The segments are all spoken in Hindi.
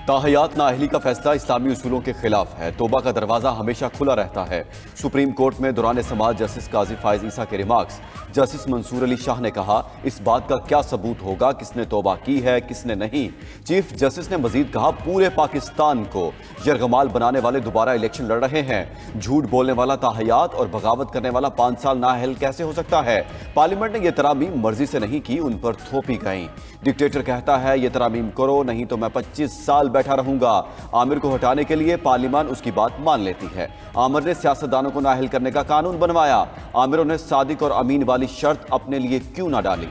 ताहयात नाअहली का फैसला इस्लामी उसूलों के खिलाफ है। तौबा का दरवाजा हमेशा खुला रहता है। सुप्रीम कोर्ट में दौरान समाअत जस्टिस काजी फायज ईसा के रिमार्क्स। जस्टिस मंसूर अली शाह ने कहा, इस बात का क्या सबूत होगा किसने तौबा की है किसने नहीं। चीफ जस्टिस ने मजीद कहा, पूरे पाकिस्तान को यरगमाल बनाने वाले दोबारा इलेक्शन लड़ रहे हैं। झूठ बोलने वाला ताहयात और बगावत करने वाला 5 साल नाअहल कैसे हो सकता है। पार्लियामेंट ने यह तरामीम मर्जी से नहीं की, उन पर थोपी गई। डिक्टेटर कहता है ये तरामीम करो नहीं तो मैं 25 साल बैठा रहूंगा। आमिर को हटाने के लिए पार्लियामान उसकी बात मान लेती है। आमिर ने सियासतदानों को नाअहल करने का कानून बनवाया। आमिरों ने सादिक और अमीन वाली शर्त अपने लिए क्यों ना डाली।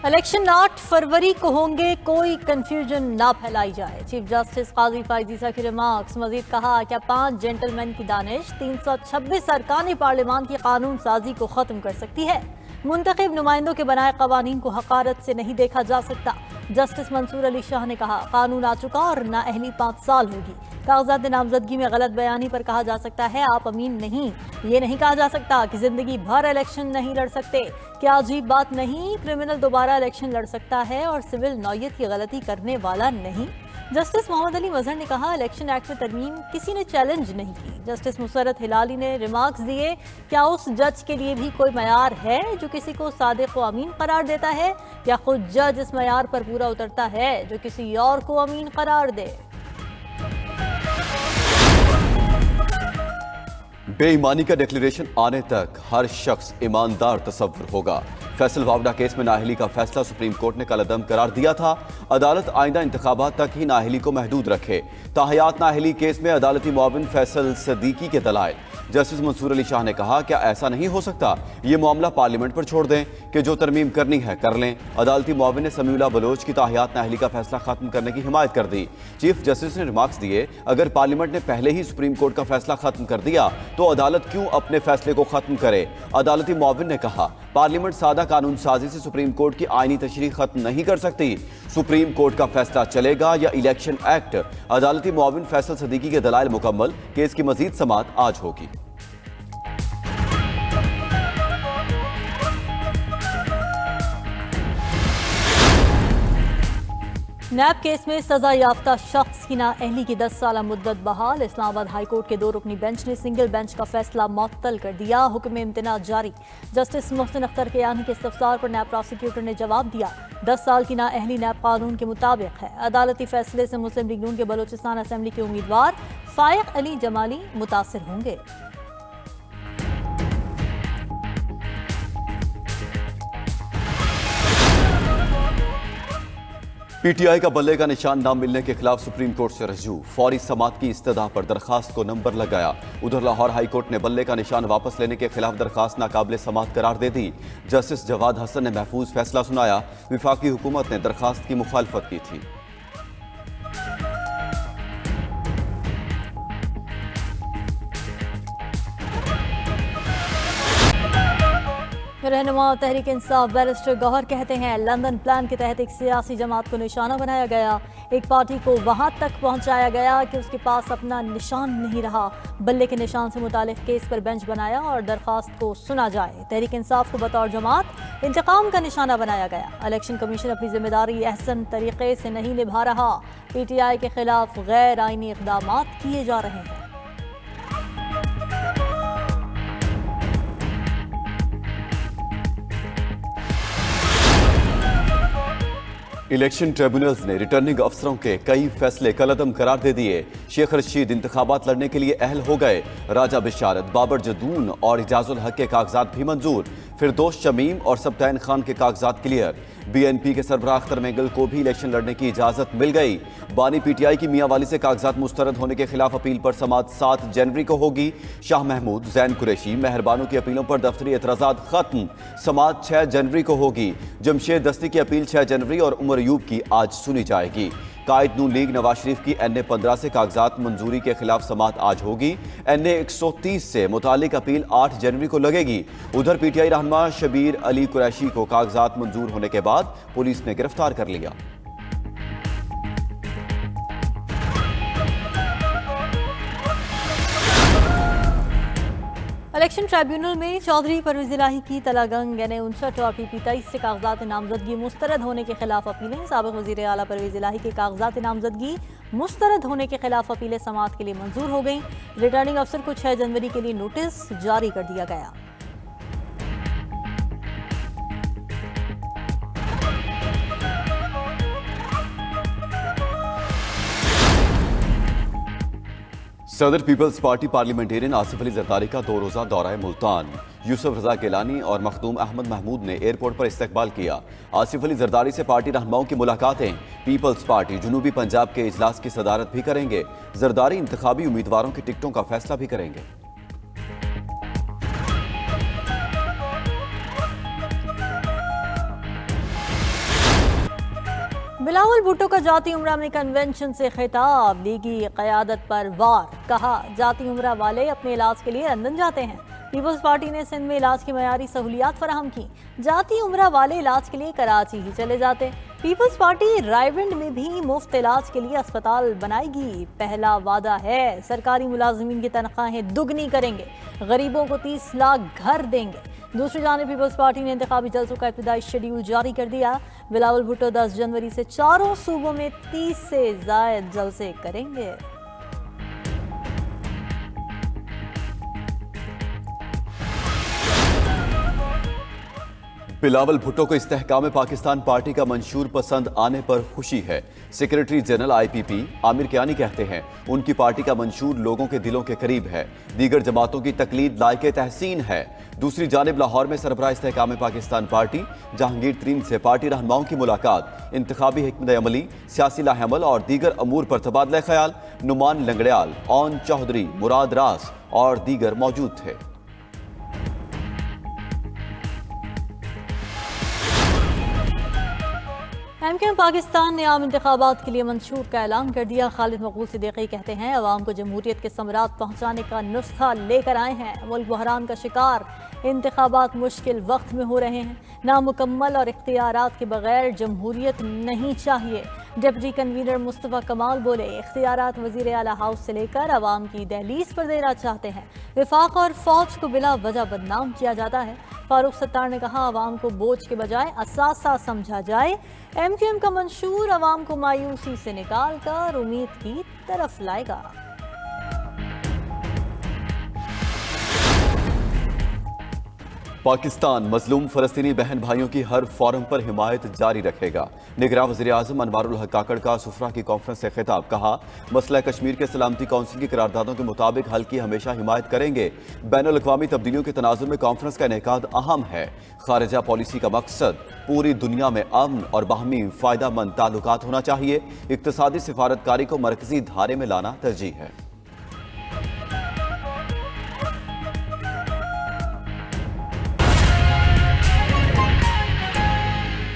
इलेक्शन 8 फरवरी को होंगे, कोई कंफ्यूजन ना फैलाई जाए। चीफ जस्टिस काजी फायज ईसा की रिमार्क्स। मजीद कहा, क्या 5 जेंटलमैन की दानिश 326 अरकान पार्लियामान की कानून साजी को खत्म कर सकती है। मुंतखब नुमाइंदों के बनाए कवानीन को हकारत से नहीं देखा जा सकता। जस्टिस मंसूर अली शाह ने कहा, कानून आ चुका और नाअहली 5 साल होगी। कागजात नामजदगी में गलत बयानी पर कहा जा सकता है आप अमीन नहीं। ये नहीं कहा जा सकता कि जिंदगी भर इलेक्शन नहीं लड़ सकते। क्या अजीब बात नहीं, क्रिमिनल दोबारा इलेक्शन लड़ सकता है और सिविल नौयत की गलती करने वाला नहीं। जस्टिस मोहम्मद अली मजहर ने कहा, इलेक्शन एक्ट में तरमीम किसी ने चैलेंज नहीं की। जस्टिस मुसरत हिलाली ने रिमार्क्स दिए, क्या उस जज के लिए भी कोई मयार है जो किसी को सादिक व अमीन करार देता है, या खुद जज इस मयार पर पूरा उतरता है जो किसी और को अमीन करार दे। बेईमानी का डिक्लेरेशन आने तक हर शख्स ईमानदार तसव्वुर होगा। फैसल वावडा केस में नाअहली का फैसला सुप्रीम कोर्ट ने कल अदम करार दिया था। अदालत आइंदा इंतखाबात तक ही नाअहली को महदूद रखे। ताहयात नाअहली केस में अदालती मुआविन फैसल सदीकी के दलाइल। जस्टिस मंसूर अली शाह ने कहा, क्या ऐसा नहीं हो सकता, ये मामला पार्लियामेंट पर छोड़ दें कि जो तरमीम करनी है कर लें। अदालती मुआविन ने समीउल्लाह बलोच की ताहयात नाअहली का फैसला खत्म करने की हिमायत कर दी। चीफ जस्टिस ने रिमार्क्स दिए, अगर पार्लियामेंट ने पहले ही सुप्रीम कोर्ट का फैसला खत्म कर दिया तो अदालत क्यों अपने फैसले को खत्म करे। अदालती मुआविन ने कहा, पार्लियामेंट सादा कानून साजी से सुप्रीम कोर्ट की आईनी तशरीह खत्म नहीं कर सकती। सुप्रीम कोर्ट का फैसला चलेगा या इलेक्शन एक्ट। अदालती मुआविन फैसल सदीकी के दलाइल मुकम्मल। केस की मजीद समाअत आज होगी। नैब केस में सजा याफ्ता शख्स की नाअहली की 10 साल मुद्दत बहाल। इस्लामाबाद हाई कोर्ट के 2 रुकनी बेंच ने सिंगल बेंच का फैसला मुअत्तल कर दिया। हुक्म इम्तिनाज जारी। जस्टिस मोहसिन अख्तर कियानी के इस्तफसार पर नैब प्रोसिक्यूटर ने जवाब दिया, 10 साल की नाअहली नैब कानून के मुताबिक है। अदालती फैसले से मुस्लिम लीग नून के बलोचिस्तान असेंबली के उम्मीदवार फायक अली जमाली मुतासिर होंगे। पीटीआई का बल्ले का निशान न मिलने के खिलाफ सुप्रीम कोर्ट से रजू। फौरी समाअत की इस्तदा पर दरखास्त को नंबर लगाया। उधर लाहौर हाई कोर्ट ने बल्ले का निशान वापस लेने के खिलाफ दरखास्त नाकाबिले समाअत करार दे दी। जस्टिस जवाद हसन ने महफूज फैसला सुनाया। विफाकी हुकूमत ने दरखास्त की मुखालफत की थी। रहनुमा तहरीक इंसाफ बैरिस्टर गौहर कहते हैं, लंदन प्लान के तहत एक सियासी जमात को निशाना बनाया गया। एक पार्टी को वहां तक पहुंचाया गया कि उसके पास अपना निशान नहीं रहा। बल्ले के निशान से मुतालिक केस पर बेंच बनाया और दरखास्त को सुना जाए। तहरीक इंसाफ को बतौर जमात इंतकाम का निशाना बनाया गया। इलेक्शन कमीशन अपनी जिम्मेदारी अहसन तरीके से नहीं निभा रहा। पीटीआई के खिलाफ गैर आईनी इक़दाम किए जा रहे हैं। इलेक्शन ट्रिब्यूनल्स ने रिटर्निंग अफसरों के कई फैसले कलअदम करार दे दिए। शेख रशीद इंतखाबात लड़ने के लिए अहल हो गए। राजा बिशारत, बाबर जदून और इजाजुल हक के कागजात भी मंजूर। फिरदौस शमीम और सबतैन खान के कागजात क्लियर। बीएनपी के सरबराह अख्तर मेंगल को भी इलेक्शन लड़ने की इजाजत मिल गई। बानी पीटीआई की मियां वाली से कागजात मुस्तरद होने के खिलाफ अपील पर समाअत 7 जनवरी को होगी। शाह महमूद, जैन कुरैशी, मेहरबानों की अपीलों पर दफ्तरी एतराजात खत्म। समाअत 6 जनवरी को होगी। जमशेद दस्ती की अपील 6 जनवरी और उमर अयूब की आज सुनी जाएगी। कायद नून लीग नवाज शरीफ की NA 15 से कागजात मंजूरी के खिलाफ समाअत आज होगी। NA 130 से मुतालिक अपील 8 जनवरी को लगेगी। उधर पीटीआई रहनुमा शबीर अली कुरैशी को कागजात मंजूर होने के बाद पुलिस ने गिरफ्तार कर लिया। इलेक्शन ट्राइब्यूनल में चौधरी परवेज इलाही की तलागंग यानी 59 और PP23 से कागजात नामजदगी मुस्तरद होने के खिलाफ अपीलें। साबिक वजीर आला परवेज इलाही के कागजात नामजदगी मुस्तरद होने के खिलाफ अपीलें समाअत के लिए मंजूर हो गई। रिटर्निंग अफसर को 6 जनवरी के लिए नोटिस जारी कर दिया गया। सदर Peoples Party parliamentarian Asif Ali Zardari का 2 रोजा दौरा मुल्तान। यूसुफ रजा गिलानी और मखदूम अहमद महमूद ने एयरपोर्ट पर इस्तकबाल किया। आसिफ अली जरदारी से पार्टी रहनुमाओं की मुलाकातें। पीपल्स पार्टी जनूबी पंजाब के इजलास की सदारत भी करेंगे। जरदारी इंतखाबी उम्मीदवारों की टिकटों का फैसला भी करेंगे। बिलावल भुट्टो का जाती उमरा में कन्वेंशन से खिताब। लीगी क़यादत पर वार। कहा जाती उमरा वाले अपने इलाज के लिए लंदन जाते हैं। पीपल्स पार्टी ने सिंध में इलाज की मयारी सहूलियात फराहम की। जाती उमरा वाले इलाज के लिए कराची ही चले जाते। पीपल्स पार्टी रायविंड में भी मुफ्त इलाज के लिए अस्पताल बनाएगी। पहला वादा है सरकारी मुलाजमीन की तनख्वाहें दुगनी करेंगे। गरीबों को 30 लाख घर देंगे। दूसरी जानिब पीपल्स पार्टी ने इंतखाबी जलसों का इब्तिदाई शेड्यूल जारी कर दिया। बिलावल भुट्टो 10 जनवरी से चारों सूबों में 30 से ज़ायद जलसे करेंगे। बिलावल भुट्टो को इस्तेहकाम पाकिस्तान पार्टी का मंशूर पसंद आने पर खुशी है। Secretary general IPP Aamir Kiani कहते हैं उनकी पार्टी का मंशूर लोगों के दिलों के करीब है। दीगर जमातों की तकलीद लायके तहसीन है। दूसरी जानिब लाहौर में सरबराह इस्तेहकाम पाकिस्तान पार्टी जहांगीर तरीन से पार्टी रहनुमाओं की मुलाकात। इंतखाबी हिकमत अमली, सियासी लाहेमल और दीगर अमूर पर तबादला ख्याल। नुमान लंगड़ियाल, ओन चौधरी, मुराद रास और दीगर मौजूद थे। MKM पाकिस्तान ने आम इंतखाबात के लिए मंशूर का ऐलान कर दिया। खालिद मकबूल सिद्दीकी कहते हैं अवाम को जमहूरियत के समरात पहुँचाने का नुस्खा लेकर आए हैं। मुल्क बहरान का शिकार, इंतखाबात मुश्किल वक्त में हो रहे हैं। नामुकम्मल और इख्तियारात के बगैर जमहूरियत नहीं चाहिए। डिप्टी कन्वीनर मुस्तफ़ा कमाल बोले इख्तियारात वज़ीर आला हाउस से लेकर अवाम की दहलीज पर देना चाहते हैं। विफाक और फौज को बिला वजह बदनाम किया जाता है। फारूक सत्तार ने कहा अवाम को बोझ के बजाय असासा समझा जाए। MKM का मंशूर अवाम को मायूसी से निकाल कर उम्मीद की तरफ लाएगा। पाकिस्तान मजलूम फलस्तीनी बहन भाइयों की हर फोरम पर हिमायत जारी रखेगा। निगरान वज़ीर आज़म अनवारुल हक काकड़ का सुफरा की कॉन्फ्रेंस से खिताब। कहा मसला कश्मीर के सलामती काउंसिल की करारदादों के मुताबिक हल की हमेशा हिमायत करेंगे। बैनुल अक़वामी तब्दीलियों के तनाजुर में कॉन्फ्रेंस का इनेकाद अहम है। खारिजा पॉलिसी का मकसद पूरी दुनिया में अमन और बाहमी फ़ायदा मंद ताल्लुकात होना चाहिए। इक़्तिसादी सिफारतकारी को मरकजी धारे में लाना तरजीह है।